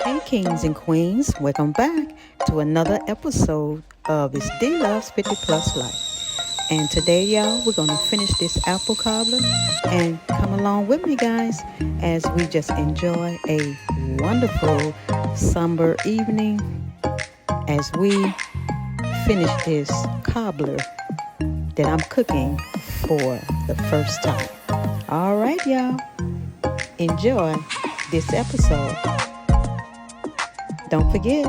Hey kings and queens, welcome back to another episode of It's DLove's 50+ Life. And today, y'all, we're going to finish this apple cobbler and come along with me, guys, as we just enjoy a wonderful summer evening as we finish this cobbler that I'm cooking for the first time. All right, y'all, enjoy this episode. Don't forget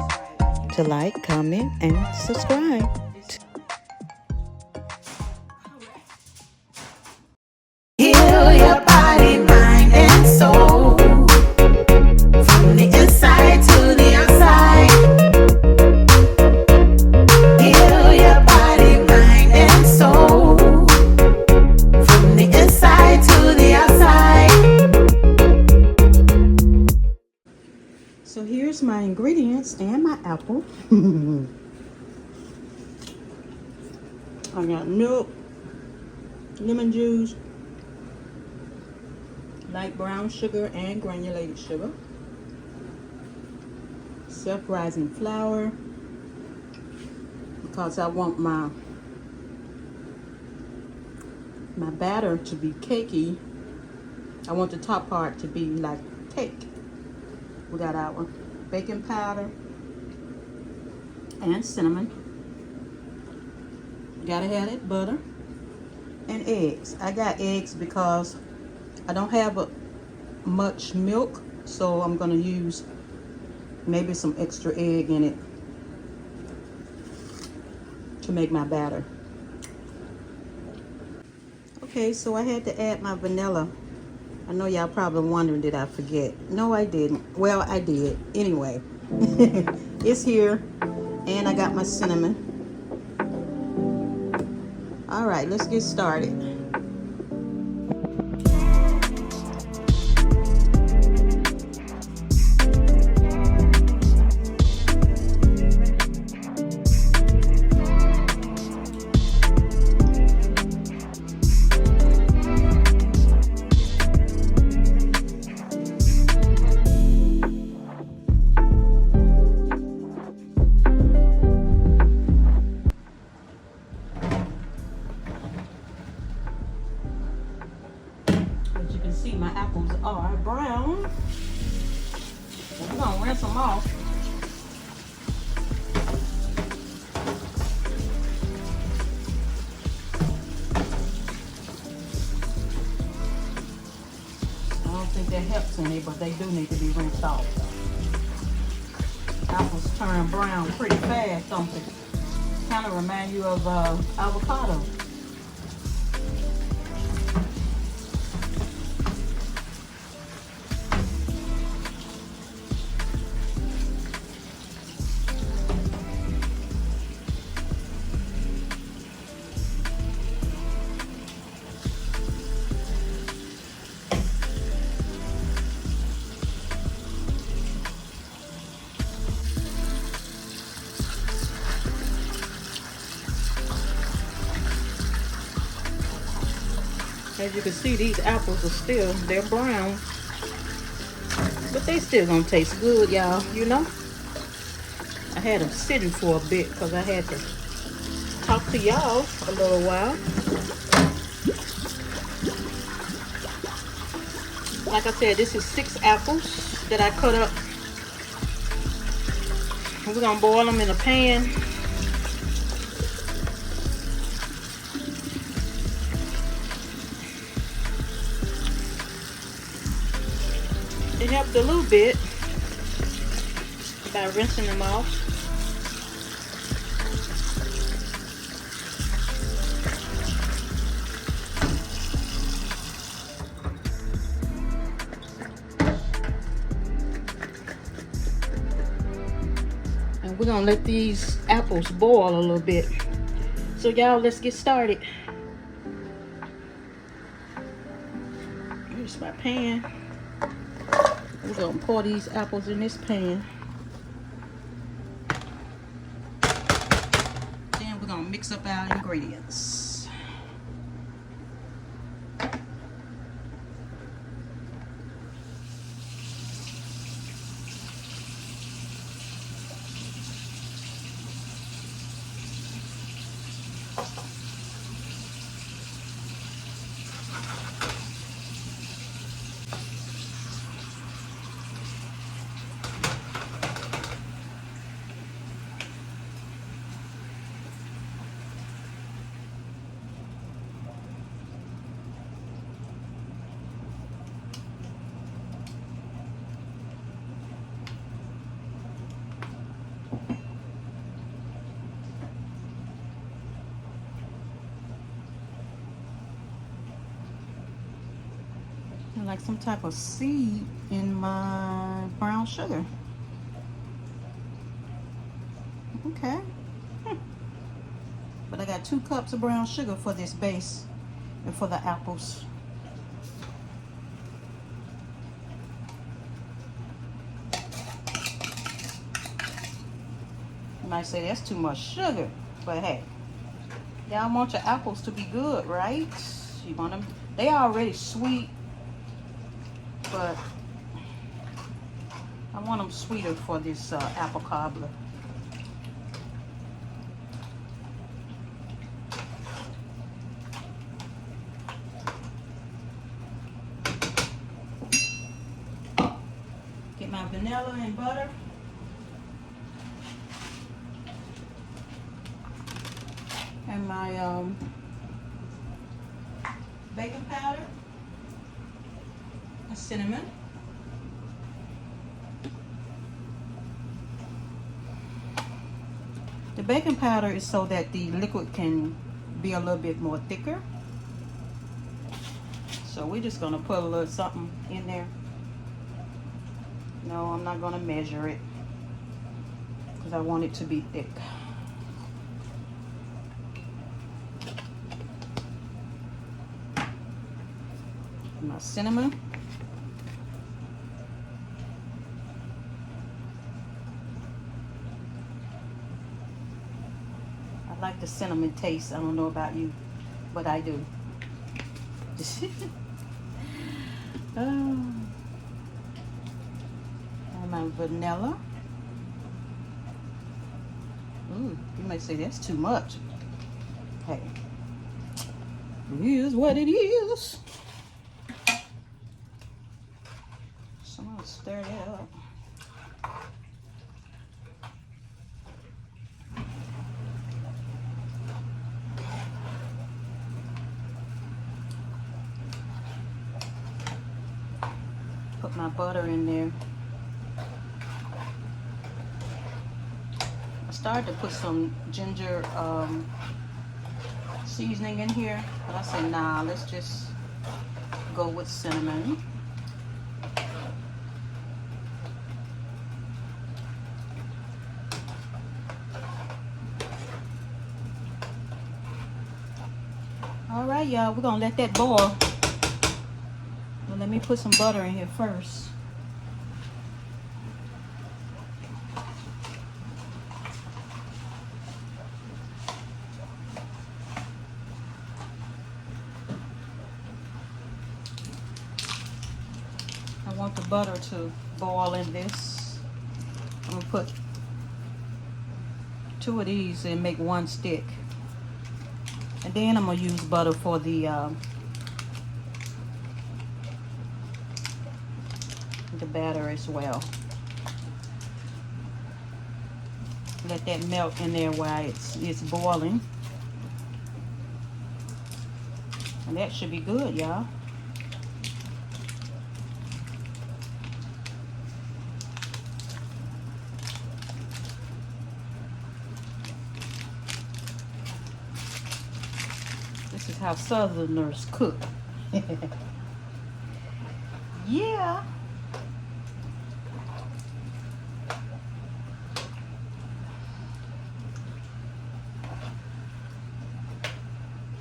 to like, comment, and subscribe. Heal your body, mind, and soul. From the inside to the outside. Heal your body, mind, and soul. From the inside to the outside. So here's my ingredients and my apple. I got milk, lemon juice, light brown sugar and granulated sugar, self-rising flour, because I want my batter to be cakey. I want the top part to be like cake. We got our baking powder and cinnamon. Gotta have it, butter and eggs. I got eggs because I don't have much milk, so I'm gonna use maybe some extra egg in it to make my batter. Okay, so I had to add my vanilla. I know y'all probably wondering, did I forget? No, I didn't. Well, I did. Anyway, it's here, and I got my cinnamon. All right, let's get started. See, my apples are brown. We're gonna rinse them off. I don't think that helps any, but they do need to be rinsed off. Apples turn brown pretty fast, don't they? Kind of remind you of avocado. As you can see, these apples are still, they're brown, but they still gonna taste good, y'all, you know. I had them sitting for a bit because I had to talk to y'all a little while. Like I said, this is 6 apples that I cut up. We're gonna boil them in a pan. It helped a little bit by rinsing them off. And we're gonna let these apples boil a little bit. So y'all, let's get started. Here's my pan. We're gonna pour these apples in this pan. Then we're gonna mix up our ingredients. Like some type of seed in my brown sugar. Okay. But I got 2 cups of brown sugar for this base and for the apples. You might say that's too much sugar, but hey, y'all want your apples to be good, right? You want them, they already sweet, but I want them sweeter for this apple cobbler. Get my vanilla and butter. And my baking powder and cinnamon. The baking powder is so that the liquid can be a little bit more thicker. So we're just gonna put a little something in there. No, I'm not gonna measure it because I want it to be thick. My cinnamon. I like the cinnamon taste. I don't know about you, but I do. And my vanilla. Ooh, you might say that's too much. Hey, it is what it is. So I'm gonna stir that up. Put my butter in there. I started to put some ginger seasoning in here, but I said, nah, let's just go with cinnamon. All right, y'all, we're gonna let that boil. Well, let me put some butter in here first. I want the butter to boil in this. I'm gonna put 2 of these and make 1 stick. And then I'm gonna use butter for the batter as well. Let that melt in there while it's boiling. And that should be good, y'all. This is how Southerners cook. Yeah.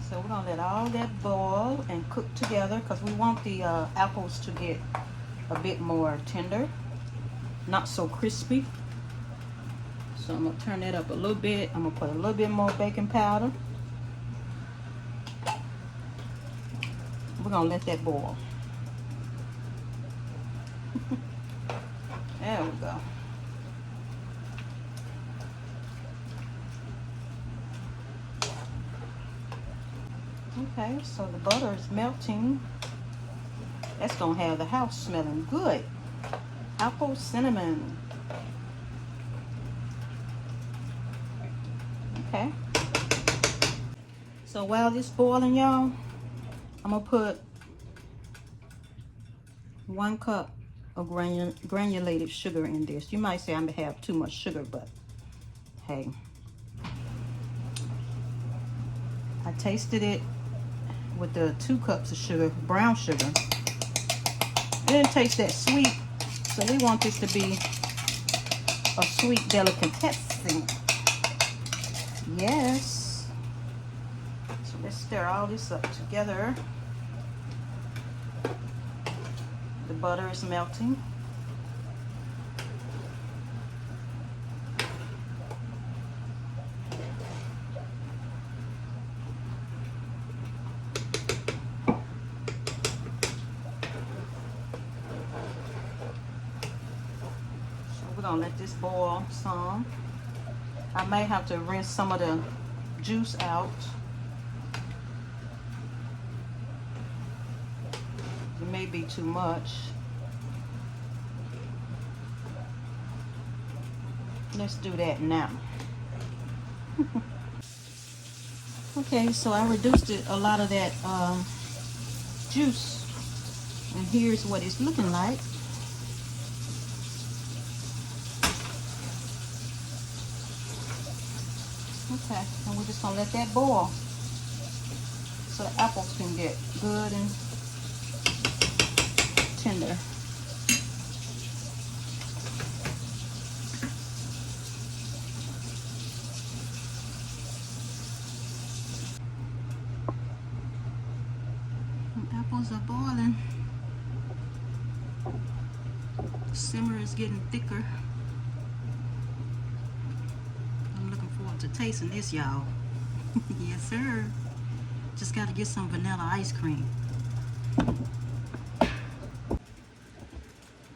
So we're gonna let all that boil and cook together because we want the apples to get a bit more tender, not so crispy. So I'm gonna turn that up a little bit. I'm gonna put a little bit more baking powder. We're gonna let that boil. There we go. Okay, so the butter is melting. That's gonna have the house smelling good. Apple cinnamon. Okay. So while this boiling, y'all, I'm gonna put 1 cup of granulated sugar in this. You might say I have too much sugar, but hey. I tasted it with the 2 cups of sugar, brown sugar. It didn't taste that sweet, so we want this to be a sweet delicatessen. Yes. So let's stir all this up together. The butter is melting. We're gonna let this boil some. I may have to rinse some of the juice out. It may be too much. Let's do that now. Okay, so I reduced a lot of that juice, and here's what it's looking like. Okay, and we're just gonna let that boil so the apples can get good and tender. The apples are boiling. The simmer is getting thicker. I'm looking forward to tasting this, y'all. Yes, sir. Just got to get some vanilla ice cream.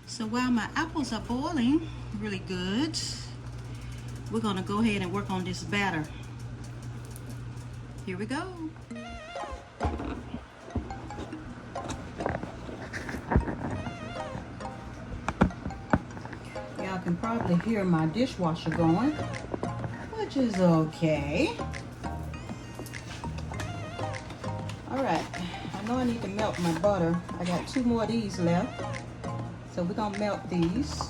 So while my apples are boiling really good, we're going to go ahead and work on this batter. Here we go. Y'all can probably hear my dishwasher going, which is okay. All right, I know I need to melt my butter. I got 2 more of these left. So we're gonna melt these.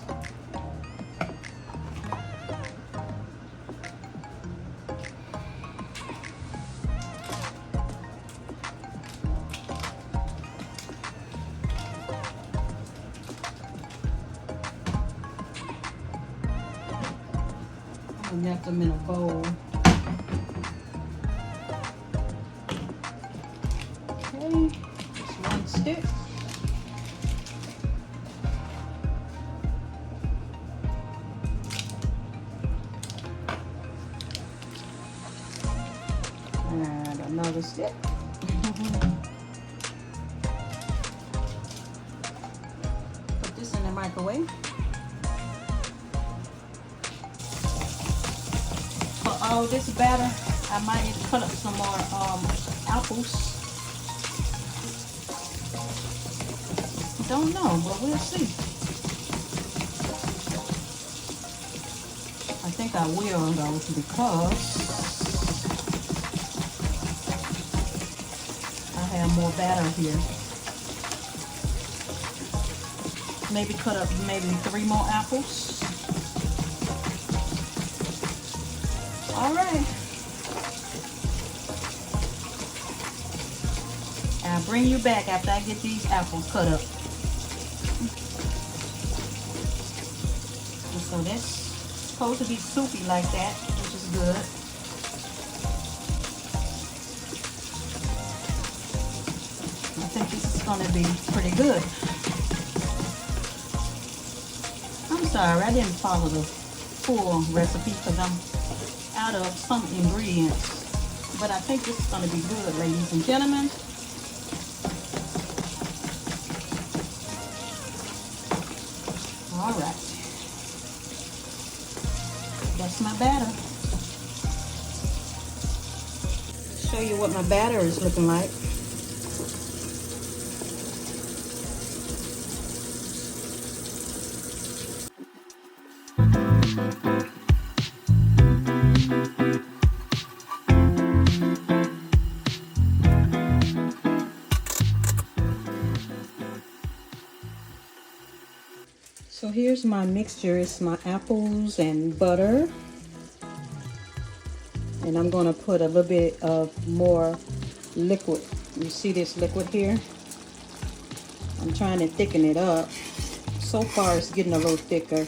I'm gonna melt them in a bowl. Okay, just 1 stick. And another stick. Put this in the microwave. For all this batter, I might need to cut up some more apples. Don't know, but we'll see. I think I will though, because I have more batter here. Maybe cut up maybe 3 more apples. All right. I'll bring you back after I get these apples cut up. And so that's supposed to be soupy like that, which is good. I think this is going to be pretty good. I'm sorry, I didn't follow the full recipe because I'm out of some ingredients. But I think this is going to be good, ladies and gentlemen. All right. That's my batter. Show you what my batter is looking like. So here's my mixture. It's my apples and butter. And I'm going to put a little bit of more liquid. You see this liquid here? I'm trying to thicken it up. So far it's getting a little thicker.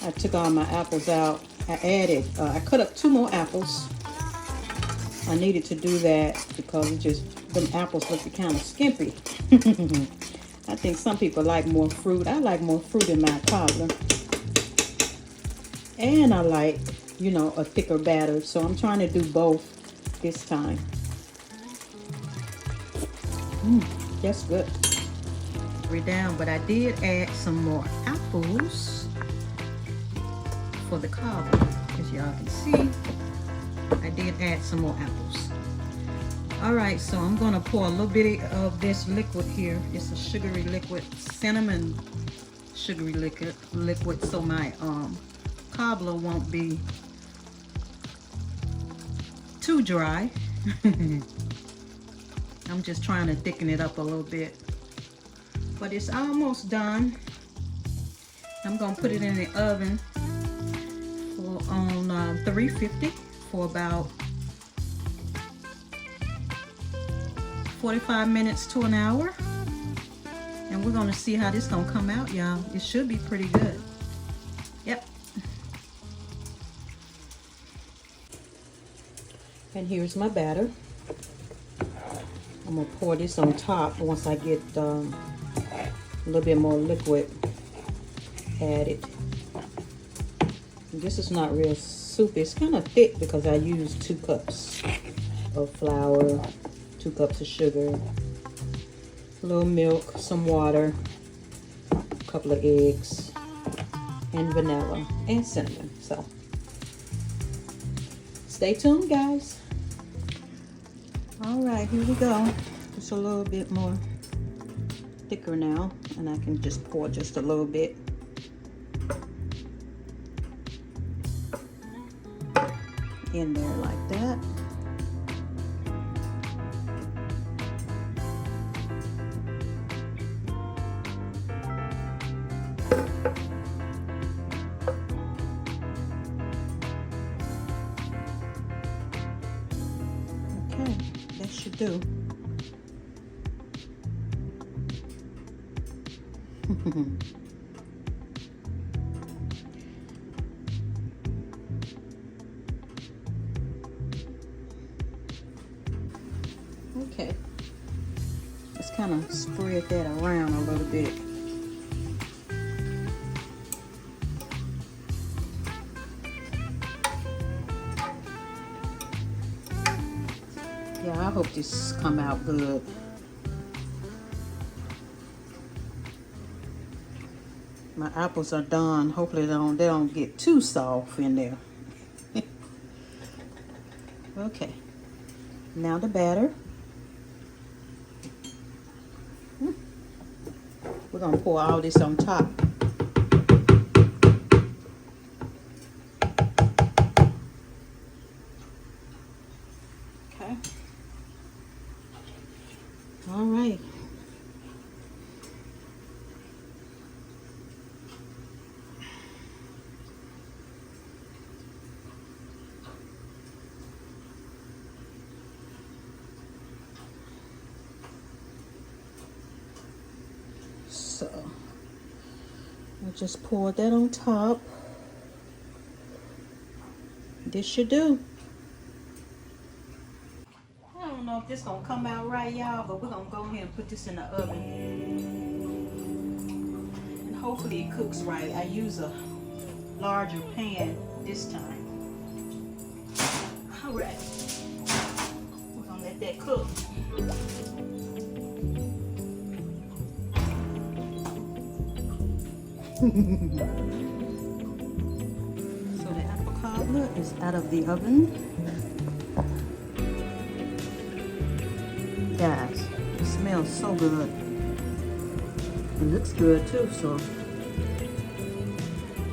I took all my apples out. I cut up 2 more apples. I needed to do that because them apples look kind of skimpy. I think some people like more fruit. I like more fruit in my cobbler. And I like, a thicker batter. So I'm trying to do both this time. That's good. We're down, but I did add some more apples for the cobbler. As y'all can see, I did add some more apples. Alright, so I'm going to pour a little bit of this liquid here. It's a sugary liquid, cinnamon sugary liquid, so my cobbler won't be too dry. I'm just trying to thicken it up a little bit. But it's almost done. I'm going to put it in the oven on 350 for about 45 minutes to an hour. And we're going to see how this going to come out, y'all. It should be pretty good. Yep. And here's my batter. I'm going to pour this on top once I get a little bit more liquid added. And this is not real soupy. It's kind of thick because I used 2 cups of flour, 2 cups of sugar, a little milk, some water, a couple of eggs, and vanilla and cinnamon. So stay tuned, guys. All right, here we go. Just a little bit more thicker now, and I can just pour just a little bit. In there like that. Okay, that should do. Okay, let's kind of spread that around a little bit. Yeah, I hope this come out good. My apples are done. Hopefully they don't get too soft in there. Okay, now the batter. We're gonna pour all this on top. Okay. All right. So I just poured that on top. This should do. I don't know if this gonna come out right, y'all, but we're gonna go ahead and put this in the oven. And hopefully it cooks right. I use a larger pan this time. All right. We're gonna let that cook. So the apple cobbler Cobbler is out of the oven. Guys, it smells so good. It looks good too, so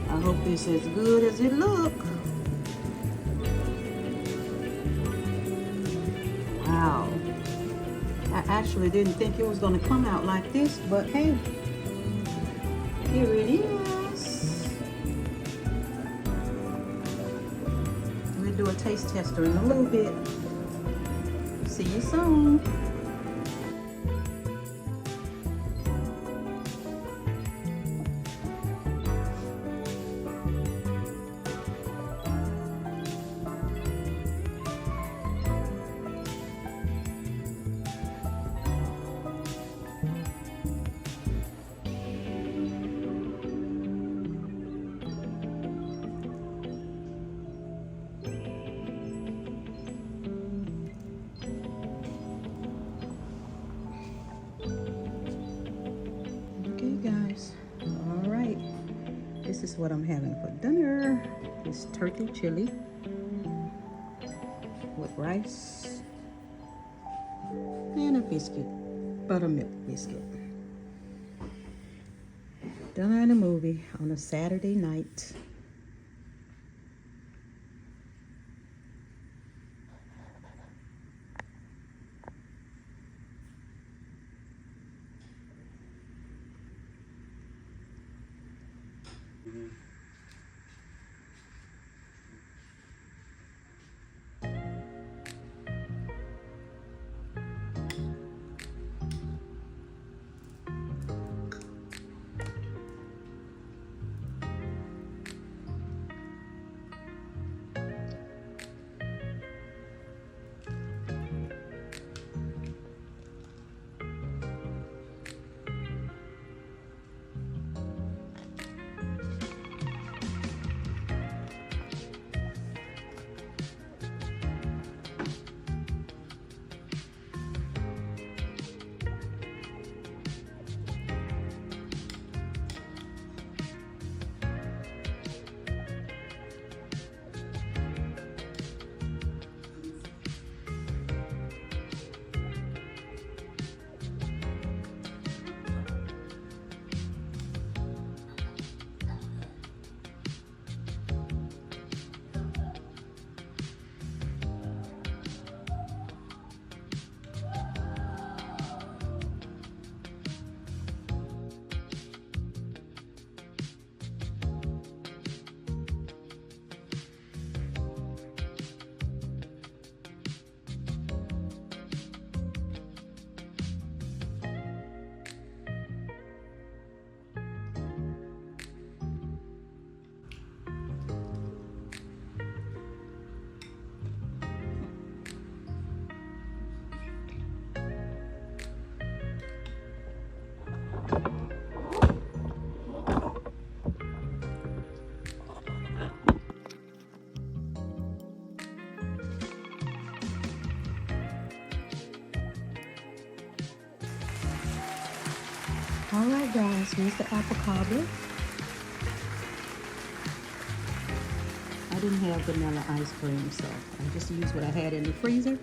I hope it's as good as it looks. Wow. I actually didn't think it was going to come out like this, but hey, here it is. We'll do a taste tester in a little bit. See you soon. Okay guys, all right, this is what I'm having for dinner. It's turkey chili with rice and a biscuit, buttermilk biscuit. Dinner and a movie on a Saturday night. All right, guys, here's the apple cobbler. I didn't have vanilla ice cream, so I just used what I had in the freezer.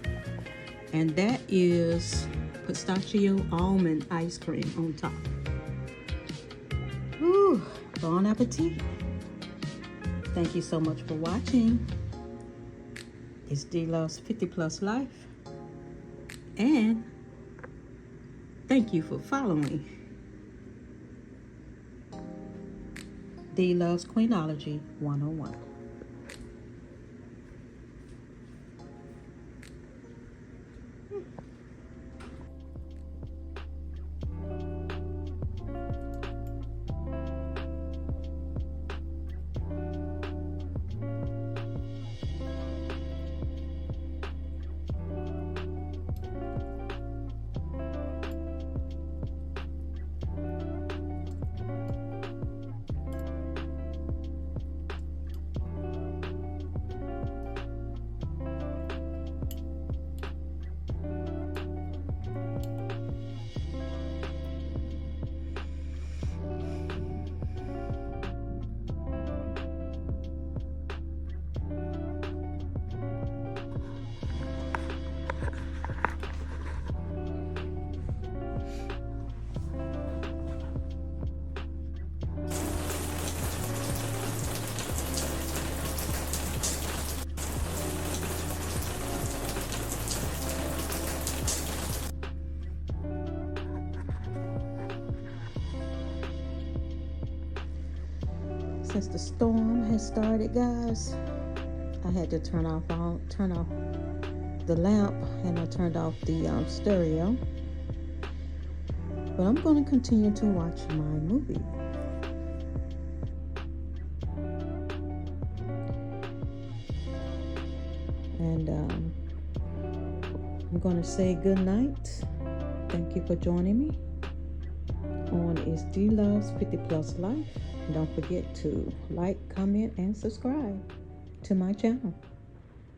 And that is pistachio almond ice cream on top. Ooh, bon appetit. Thank you so much for watching. It's DLove's 50+ Life. And thank you for following DLove's Queenology 101. since the storm has started, guys, I had to turn off the lamp, and I turned off the stereo. But I'm going to continue to watch my movie. And I'm going to say good night. Thank you for joining me on It's DLove's 50+ Life. And don't forget to like, comment, and subscribe to my channel.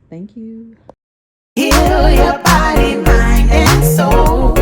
Thank you. Heal your body, mind, and soul.